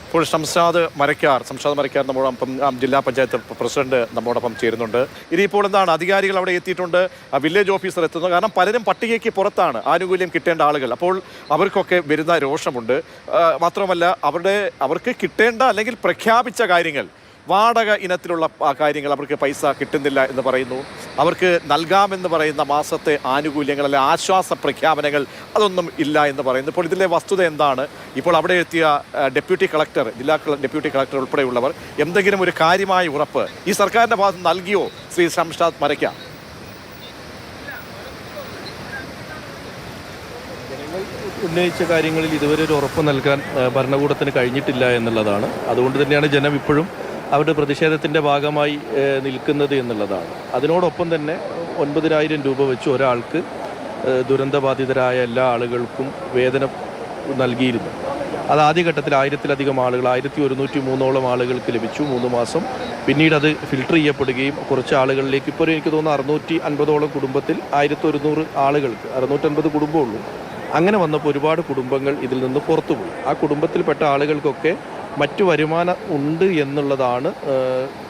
ഇപ്പോൾ ഷംഷാദ് മരക്കാർ നമ്മോടൊപ്പം ജില്ലാ പഞ്ചായത്ത് പ്രസിഡന്റ് നമ്മോടൊപ്പം ചേരുന്നുണ്ട്. ഇനിയിപ്പോൾ എന്താണ്, അധികാരികൾ അവിടെ എത്തിയിട്ടുണ്ട്, വില്ലേജ് ഓഫീസർ എത്തുന്നു. കാരണം പലരും പട്ടികയ്ക്ക് പുറത്താണ് ആനുകൂല്യം കിട്ടേണ്ട ആളുകൾ. അപ്പോൾ അവർക്കൊക്കെ വരുന്ന രോഷമുണ്ട്. മാത്രമല്ല അവർക്ക് കിട്ടേണ്ട അല്ലെങ്കിൽ പ്രഖ്യാപിച്ച കാര്യങ്ങൾ, വാടക ഇനത്തിലുള്ള കാര്യങ്ങൾ അവർക്ക് പൈസ കിട്ടുന്നില്ല എന്ന് പറയുന്നു. അവർക്ക് നൽകാമെന്ന് പറയുന്ന മാസത്തെ ആനുകൂല്യങ്ങൾ അല്ലെ ആശ്വാസ പ്രഖ്യാപനങ്ങൾ അതൊന്നും ഇല്ല എന്ന് പറയുന്നു. ഇപ്പോൾ ഇതിലെ വസ്തുത എന്താണ്? ഇപ്പോൾ അവിടെ എത്തിയ ഡെപ്യൂട്ടി കളക്ടർ, ജില്ലാ ഡെപ്യൂട്ടി കളക്ടർ ഉൾപ്പെടെയുള്ളവർ എന്തെങ്കിലും ഒരു കാര്യമായ ഉറപ്പ് ഈ സർക്കാരിൻ്റെ ഭാഗത്ത് നൽകിയോ ശ്രീ ഷംഷാദ് മരക്കാർ? ഉന്നയിച്ച കാര്യങ്ങളിൽ ഇതുവരെ ഒരു ഉറപ്പ് നൽകാൻ ഭരണകൂടത്തിന് കഴിഞ്ഞിട്ടില്ല എന്നുള്ളതാണ്. അതുകൊണ്ട് തന്നെയാണ് ജനം ഇപ്പോഴും അവരുടെ പ്രതിഷേധത്തിൻ്റെ ഭാഗമായി നിൽക്കുന്നത് എന്നുള്ളതാണ്. അതിനോടൊപ്പം തന്നെ 9,000 രൂപ വെച്ച് ഒരാൾക്ക് ദുരന്തബാധിതരായ എല്ലാ ആളുകൾക്കും വേതനം നൽകിയിരുന്നു. അത് ആദ്യഘട്ടത്തിൽ 1000-ലധികം ആളുകൾ, 1103 ആളുകൾക്ക് ലഭിച്ചു 3 മാസം. പിന്നീട് അത് ഫിൽട്ടർ ചെയ്യപ്പെടുകയും കുറച്ച് ആളുകളിലേക്ക്, ഇപ്പോൾ എനിക്ക് തോന്നുന്നു 650 കുടുംബത്തിൽ 1100 ആളുകൾക്ക്, 650 കുടുംബമുള്ളൂ. അങ്ങനെ വന്നപ്പോൾ ഒരുപാട് കുടുംബങ്ങൾ ഇതിൽ നിന്ന് പുറത്തുപോയി. ആ കുടുംബത്തിൽപ്പെട്ട ആളുകൾക്കൊക്കെ മറ്റു വരുമാനം ഉണ്ട് എന്നുള്ളതാണ്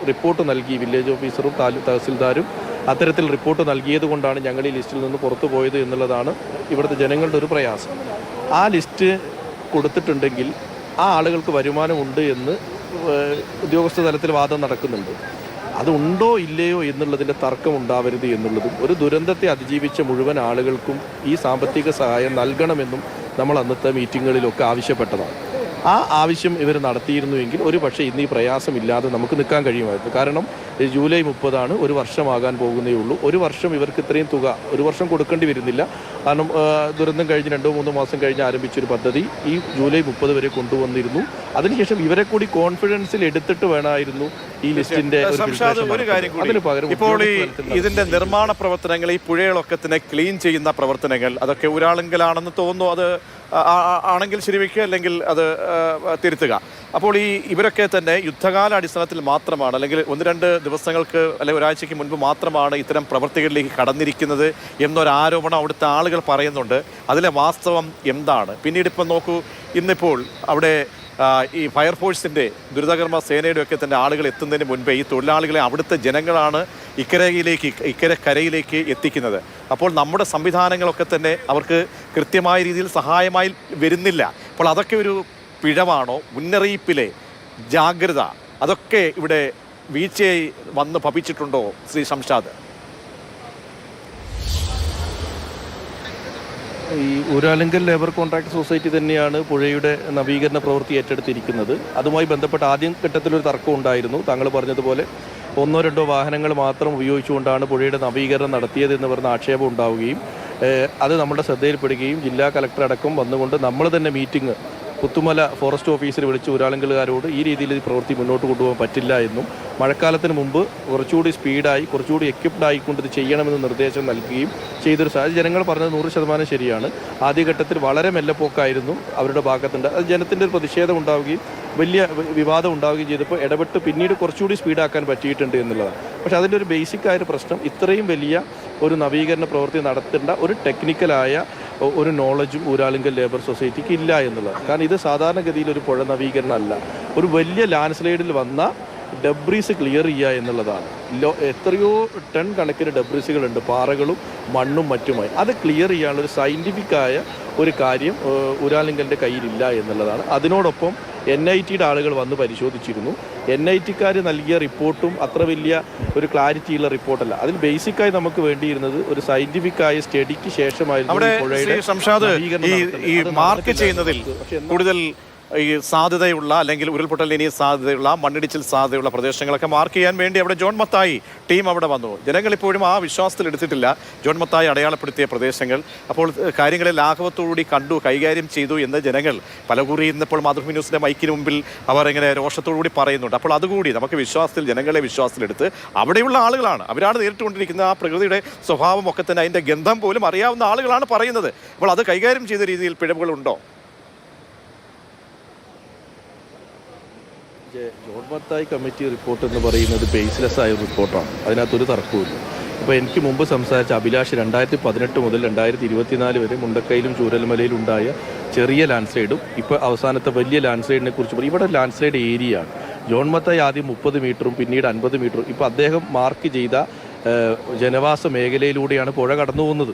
റിപ്പോർട്ട് നൽകി വില്ലേജ് ഓഫീസറും തഹസിൽദാരും അത്തരത്തിൽ റിപ്പോർട്ട് നൽകിയത് കൊണ്ടാണ് ഞങ്ങൾ ഈ ലിസ്റ്റിൽ നിന്ന് പുറത്തു പോയത് എന്നുള്ളതാണ് ഇവിടുത്തെ ജനങ്ങളുടെ ഒരു പ്രയാസം. ആ ലിസ്റ്റ് കൊടുത്തിട്ടുണ്ടെങ്കിൽ ആ ആളുകൾക്ക് വരുമാനമുണ്ട് എന്ന് ഉദ്യോഗസ്ഥ തലത്തിൽ വാദം നടക്കുന്നുണ്ട്. അതുണ്ടോ ഇല്ലയോ എന്നുള്ളതിൻ്റെ തർക്കം ഉണ്ടാവരുത് എന്നുള്ളതും, ഒരു ദുരന്തത്തെ അതിജീവിച്ച മുഴുവൻ ആളുകൾക്കും ഈ സാമ്പത്തിക സഹായം നൽകണമെന്നും നമ്മൾ അന്നത്തെ മീറ്റിങ്ങുകളിലൊക്കെ ആവശ്യപ്പെട്ടതാണ്. ആ ആവശ്യം ഇവർ നടത്തിയിരുന്നുവെങ്കിൽ ഒരു പക്ഷേ ഇന്ന് ഈ പ്രയാസമില്ലാതെ നമുക്ക് നിൽക്കാൻ കഴിയുമായിരുന്നു. കാരണം ജൂലൈ 30 ഒരു വർഷമാകാൻ പോകുന്നേ ഉള്ളൂ. ഒരു വർഷം ഇവർക്ക് ഇത്രയും തുക ഒരു വർഷം കൊടുക്കേണ്ടി വരുന്നില്ല. കാരണം ദുരന്തം കഴിഞ്ഞ് 2-3 മാസം കഴിഞ്ഞ് ആരംഭിച്ചൊരു പദ്ധതി ഈ ജൂലൈ 30 വരെ കൊണ്ടുവന്നിരുന്നു. അതിനുശേഷം ഇവരെ കൂടി കോൺഫിഡൻസിൽ എടുത്തിട്ട് വേണമായിരുന്നു ഈ ലിസ്റ്റിന്റെ അതിന് പകരം. ഇപ്പോൾ ഇതിന്റെ നിർമ്മാണ പ്രവർത്തനങ്ങൾ, ഈ പുഴകളൊക്കെ തന്നെ ക്ലീൻ ചെയ്യുന്ന പ്രവർത്തനങ്ങൾ, അതൊക്കെ ഒരാളെങ്കിലാണെന്ന് തോന്നുന്നു. അത് ആണെങ്കിൽ ശരിവയ്ക്കുക, അല്ലെങ്കിൽ അത് തിരുത്തുക. അപ്പോൾ ഇവരൊക്കെ തന്നെ യുദ്ധകാല അടിസ്ഥാനത്തിൽ മാത്രമാണ്, അല്ലെങ്കിൽ 1-2 ദിവസങ്ങൾക്ക് അല്ലെങ്കിൽ ഒരാഴ്ചയ്ക്ക് മുൻപ് മാത്രമാണ് ഇത്തരം പ്രവൃത്തികളിലേക്ക് കടന്നിരിക്കുന്നത് എന്നൊരാരോപണം അവിടുത്തെ ആളുകൾ പറയുന്നുണ്ട്. അതിലെ വാസ്തവം എന്താണ്? പിന്നീട് ഇപ്പം നോക്കൂ, ഇന്നിപ്പോൾ അവിടെ ഈ ഫയർഫോഴ്സിൻ്റെ, ദുരിതകർമ്മ സേനയുടെ ഒക്കെ തന്നെ ആളുകൾ എത്തുന്നതിന് മുൻപേ ഈ തൊഴിലാളികളെ അവിടുത്തെ ജനങ്ങളാണ് ഇക്കരയിലേക്ക് എത്തിക്കുന്നത്. അപ്പോൾ നമ്മുടെ സംവിധാനങ്ങളൊക്കെ തന്നെ അവർക്ക് കൃത്യമായ രീതിയിൽ സഹായമായി വരുന്നില്ല. അപ്പോൾ അതൊക്കെ ഒരു പിഴവാണോ? മുന്നറിയിപ്പിലെ ജാഗ്രത അതൊക്കെ ഇവിടെ വീഴ്ചയായി വന്ന് ഭവിച്ചിട്ടുണ്ടോ ശ്രീ ഷംഷാദ്? ഈ ഊരാലുങ്കൽ ലേബർ കോൺട്രാക്ട് സൊസൈറ്റി തന്നെയാണ് പുഴയുടെ നവീകരണ പ്രവൃത്തി ഏറ്റെടുത്തിരിക്കുന്നത്. അതുമായി ബന്ധപ്പെട്ട് ആദ്യം ഘട്ടത്തിലൊരു തർക്കം ഉണ്ടായിരുന്നു. താങ്കൾ പറഞ്ഞതുപോലെ 1-2 വാഹനങ്ങൾ മാത്രം ഉപയോഗിച്ചുകൊണ്ടാണ് പുഴയുടെ നവീകരണം നടത്തിയതെന്ന് പറഞ്ഞ ആക്ഷേപം ഉണ്ടാവുകയും അത് നമ്മുടെ ശ്രദ്ധയിൽപ്പെടുകയും ജില്ലാ കളക്ടർ അടക്കം വന്നുകൊണ്ട് നമ്മൾ തന്നെ മീറ്റിംഗ് പുത്തുമല ഫോറസ്റ്റ് ഓഫീസിൽ വിളിച്ച് ഊരാളുങ്കലുകാരോട് ഈ രീതിയിൽ ഈ പ്രവൃത്തി മുന്നോട്ട് കൊണ്ടുപോകാൻ പറ്റില്ല എന്നും മഴക്കാലത്തിന് മുമ്പ് കുറച്ചുകൂടി സ്പീഡായി കുറച്ചുകൂടി എക്യുപ്ഡ് ആയിക്കൊണ്ട് ഇത് ചെയ്യണമെന്ന് നിർദ്ദേശം നൽകുകയും ചെയ്തൊരു സാഹചര്യം. ജനങ്ങൾ പറഞ്ഞത് 100% ശരിയാണ്. ആദ്യഘട്ടത്തിൽ വളരെ മെല്ലപ്പോക്കായിരുന്നു അവരുടെ ഭാഗത്തുണ്ട്. അത് ജനത്തിൻ്റെ ഒരു പ്രതിഷേധം ഉണ്ടാവുകയും വലിയ വിവാദം ഉണ്ടാവുകയും ചെയ്തപ്പോൾ ഇടപെട്ട് പിന്നീട് കുറച്ചുകൂടി സ്പീഡാക്കാൻ പറ്റിയിട്ടുണ്ട് എന്നുള്ളതാണ്. പക്ഷേ അതിൻ്റെ ഒരു ബേസിക്കായൊരു പ്രശ്നം, ഇത്രയും വലിയ ഒരു നവീകരണ പ്രവൃത്തി നടത്തേണ്ട ഒരു ടെക്നിക്കലായ ഒരു നോളജും ഊരാലുങ്കൽ ലേബർ സൊസൈറ്റിക്ക് ഇല്ല എന്നുള്ളതാണ്. കാരണം ഇത് സാധാരണഗതിയിൽ ഒരു പുഴ നവീകരണം അല്ല, ഒരു വലിയ ലാൻഡ് സ്ലൈഡിൽ വന്ന ഡബ്രീസ് ക്ലിയർ ചെയ്യുക എന്നുള്ളതാണ്. എത്രയോ ടൺ കണക്കിന് ഡബ്രീസുകളുണ്ട്, പാറകളും മണ്ണും മറ്റുമായി. അത് ക്ലിയർ ചെയ്യാനുള്ള ഒരു സയൻറ്റിഫിക്കായ ഒരു കാര്യം ഊരാലുങ്കലിൻ്റെ കയ്യിലില്ല എന്നുള്ളതാണ്. അതിനോടൊപ്പം NITയുടെ ആളുകൾ വന്ന് പരിശോധിച്ചിരുന്നു. NITക്കാർ നൽകിയ റിപ്പോർട്ടും അത്ര വലിയ ഒരു ക്ലാരിറ്റിയുള്ള റിപ്പോർട്ടല്ല. അതിൽ ബേസിക്കായി നമുക്ക് വേണ്ടിയിരുന്നത് ഒരു സയന്റിഫിക്കായ സ്റ്റഡിക്ക് ശേഷമായിരുന്നു ഈ മാർക്ക് ചെയ്യുന്നതിൽ കൂടുതൽ ഈ സാധ്യതയുള്ള, അല്ലെങ്കിൽ ഉരുൾപൊട്ടലിന് ഇനി സാധ്യതയുള്ള, മണ്ണിടിച്ചിൽ സാധ്യതയുള്ള പ്രദേശങ്ങളൊക്കെ മാർക്ക് ചെയ്യാൻ വേണ്ടി അവിടെ ജോൺ മത്തായി ടീം അവിടെ വന്നു. ജനങ്ങൾ ഇപ്പോഴും ആ വിശ്വാസത്തിൽ എടുത്തിട്ടില്ല ജോൺ മത്തായി അടയാളപ്പെടുത്തിയ പ്രദേശങ്ങൾ. അപ്പോൾ കാര്യങ്ങളെ ലാഘവത്തോടുകൂടി കണ്ടു, കൈകാര്യം ചെയ്തു എന്ന് ജനങ്ങൾ പലകുറി ഇന്നിപ്പോൾ മാതൃഭൂമി ന്യൂസിൻ്റെ മൈക്കിന് മുമ്പിൽ അവർ ഇങ്ങനെ രോഷത്തോടുകൂടി പറയുന്നുണ്ട്. അപ്പോൾ അതുകൂടി നമുക്ക് വിശ്വാസത്തിൽ, ജനങ്ങളെ വിശ്വാസത്തിലെടുത്ത് അവിടെയുള്ള ആളുകളാണ്, അവരാണ് നേരിട്ടുകൊണ്ടിരിക്കുന്ന ആ പ്രകൃതിയുടെ സ്വഭാവം ഒക്കെ തന്നെ, അതിൻ്റെ ഗന്ധം പോലും അറിയാവുന്ന ആളുകളാണ് പറയുന്നത്. അപ്പോൾ അത് കൈകാര്യം ചെയ്ത രീതിയിൽ പിഴവുകളുണ്ടോ? ജോൺ മത്തായി കമ്മിറ്റി റിപ്പോർട്ട് എന്ന് പറയുന്നത് ബേസ്ലെസ് ആയ റിപ്പോർട്ടാണ്. അതിനകത്തൊരു തർക്കവുമില്ല. അപ്പോൾ എനിക്ക് മുമ്പ് സംസാരിച്ച അഭിലാഷ് 2018 മുതൽ 2024 വരെ മുണ്ടക്കയിലും ചൂരൽമലയിലും ഉണ്ടായ ചെറിയ ലാൻഡ് സ്ലൈഡും ഇപ്പോൾ അവസാനത്തെ വലിയ ലാൻഡ് സ്ലൈഡിനെ കുറിച്ച് പറയും. ഇവിടെ ലാൻഡ് സ്ലൈഡ് ഏരിയയാണ്. ജോൺ മത്തായി ആദ്യം 30 മീറ്ററും പിന്നീട് 50 മീറ്ററും. ഇപ്പോൾ അദ്ദേഹം മാർക്ക് ചെയ്ത ജനവാസ മേഖലയിലൂടെയാണ് പുഴ കടന്നു പോകുന്നത്.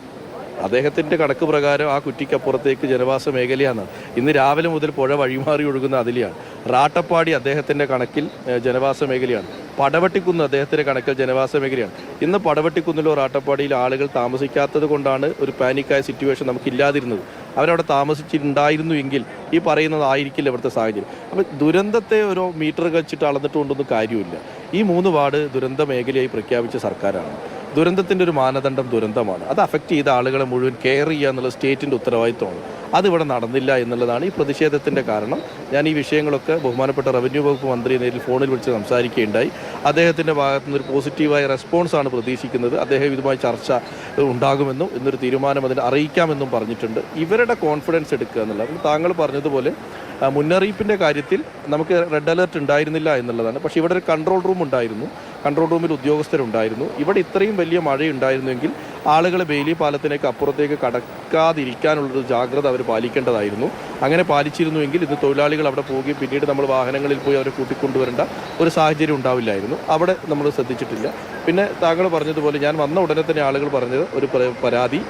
അദ്ദേഹത്തിൻ്റെ കണക്ക് പ്രകാരം ആ കുറ്റിക്കപ്പുറത്തേക്ക് ജനവാസ മേഖലയാണ്. ഇന്ന് രാവിലെ മുതൽ പുഴ വഴിമാറി ഒഴുകുന്ന അതിലെയാണ്. റാട്ടപ്പാടി അദ്ദേഹത്തിൻ്റെ കണക്കിൽ ജനവാസ മേഖലയാണ്. പടവട്ടിക്കുന്ന് അദ്ദേഹത്തിൻ്റെ കണക്കിൽ ജനവാസ മേഖലയാണ്. ഇന്ന് പടവട്ടിക്കുന്നിലോ റാട്ടപ്പാടിയിലോ ആളുകൾ താമസിക്കാത്തത് കൊണ്ടാണ് ഒരു പാനിക്കായ സിറ്റുവേഷൻ നമുക്കില്ലാതിരുന്നത്. അവരവിടെ താമസിച്ചിട്ടുണ്ടായിരുന്നു എങ്കിൽ ഈ പറയുന്നതായിരിക്കില്ല ഇവിടുത്തെ സാഹചര്യം. അപ്പോൾ ദുരന്തത്തെ ഓരോ മീറ്റർ വെച്ചിട്ട് അളന്നിട്ടുകൊണ്ടൊന്നും കാര്യമില്ല. ഈ 3 വാർഡ് ദുരന്ത മേഖലയായി പ്രഖ്യാപിച്ച സർക്കാരാണ്. ദുരന്തത്തിൻ്റെ ഒരു മാനദണ്ഡം ദുരന്തമാണ്. അത് അഫക്റ്റ് ചെയ്ത ആളുകളെ മുഴുവൻ കെയർ ചെയ്യുക എന്നുള്ള സ്റ്റേറ്റിൻ്റെ ഉത്തരവാദിത്വമാണ്. അതിവിടെ നടന്നില്ല എന്നുള്ളതാണ് ഈ പ്രതിഷേധത്തിൻ്റെ കാരണം. ഞാൻ ഈ വിഷയങ്ങളൊക്കെ ബഹുമാനപ്പെട്ട റവന്യൂ വകുപ്പ് മന്ത്രിയെ നേരിൽ ഫോണിൽ വിളിച്ച് സംസാരിക്കുകയുണ്ടായി. അദ്ദേഹത്തിൻ്റെ ഭാഗത്തു നിന്നൊരു പോസിറ്റീവായ റെസ്പോൺസാണ് പ്രതീക്ഷിക്കുന്നത്. അദ്ദേഹം ഇതുമായി ചർച്ച ഉണ്ടാകുമെന്നും ഇന്നൊരു തീരുമാനം അതിനെ അറിയിക്കാമെന്നും പറഞ്ഞിട്ടുണ്ട്. ഇവരുടെ കോൺഫിഡൻസ് എടുക്കുക എന്നുള്ളത്. താങ്കൾ പറഞ്ഞതുപോലെ മുന്നറിയിപ്പിൻ്റെ കാര്യത്തിൽ നമുക്ക് റെഡ് അലർട്ട് ഉണ്ടായിരുന്നില്ല എന്നുള്ളതാണ്. പക്ഷേ ഇവിടെ ഒരു കൺട്രോൾ റൂം ഉണ്ടായിരുന്നു. കൺട്രോൾ റൂമിൽ ഉദ്യോഗസ്ഥരുണ്ടായിരുന്നു. ഇവിടെ ഇത്രയും വലിയ മഴയുണ്ടായിരുന്നെങ്കിൽ ആളുകൾ ബെയിലി പാലത്തിനേക്ക് അപ്പുറത്തേക്ക് കടക്കാതിരിക്കാനുള്ളൊരു ജാഗ്രത അവർ പാലിക്കേണ്ടതായിരുന്നു. അങ്ങനെ പാലിച്ചിരുന്നുവെങ്കിൽ ഇന്ന് തൊഴിലാളികൾ അവിടെ പോവുകയും പിന്നീട് നമ്മൾ വാഹനങ്ങളിൽ പോയി അവരെ കൂട്ടിക്കൊണ്ടുവരേണ്ട ഒരു സാഹചര്യം ഉണ്ടാവില്ലായിരുന്നു. അവിടെ നമ്മൾ ശ്രദ്ധിച്ചിട്ടില്ല. പിന്നെ താങ്കൾ പറഞ്ഞതുപോലെ ഞാൻ വന്ന ഉടനെ തന്നെ ആളുകൾ പറഞ്ഞത് ഒരു പരാതി,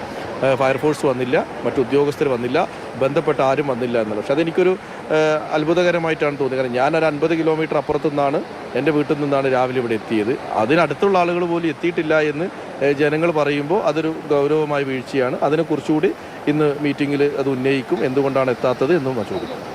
ഫയർഫോഴ്സ് വന്നില്ല, മറ്റു ഉദ്യോഗസ്ഥർ വന്നില്ല, ബന്ധപ്പെട്ട ആരും വന്നില്ല എന്നുള്ളത്. പക്ഷെ അതെനിക്കൊരു അത്ഭുതകരമായിട്ടാണ് തോന്നിയത്. കാരണം ഞാനൊരു 50 കിലോമീറ്റർ അപ്പുറത്തു നിന്നാണ്, എൻ്റെ വീട്ടിൽ നിന്നാണ് രാവിലെ ഇവിടെ എത്തിയത്. അതിനടുത്തുള്ള ആളുകൾ പോലും എത്തിയിട്ടില്ല എന്ന് ജനങ്ങൾ പറയുമ്പോൾ അതൊരു ഗൗരവമായ വീഴ്ചയാണ്. അതിനെക്കുറിച്ചുകൂടി ഇന്ന് മീറ്റിങ്ങിൽ അത് ഉന്നയിക്കും. എന്തുകൊണ്ടാണ് എത്താത്തത് എന്നും ചോദിക്കും.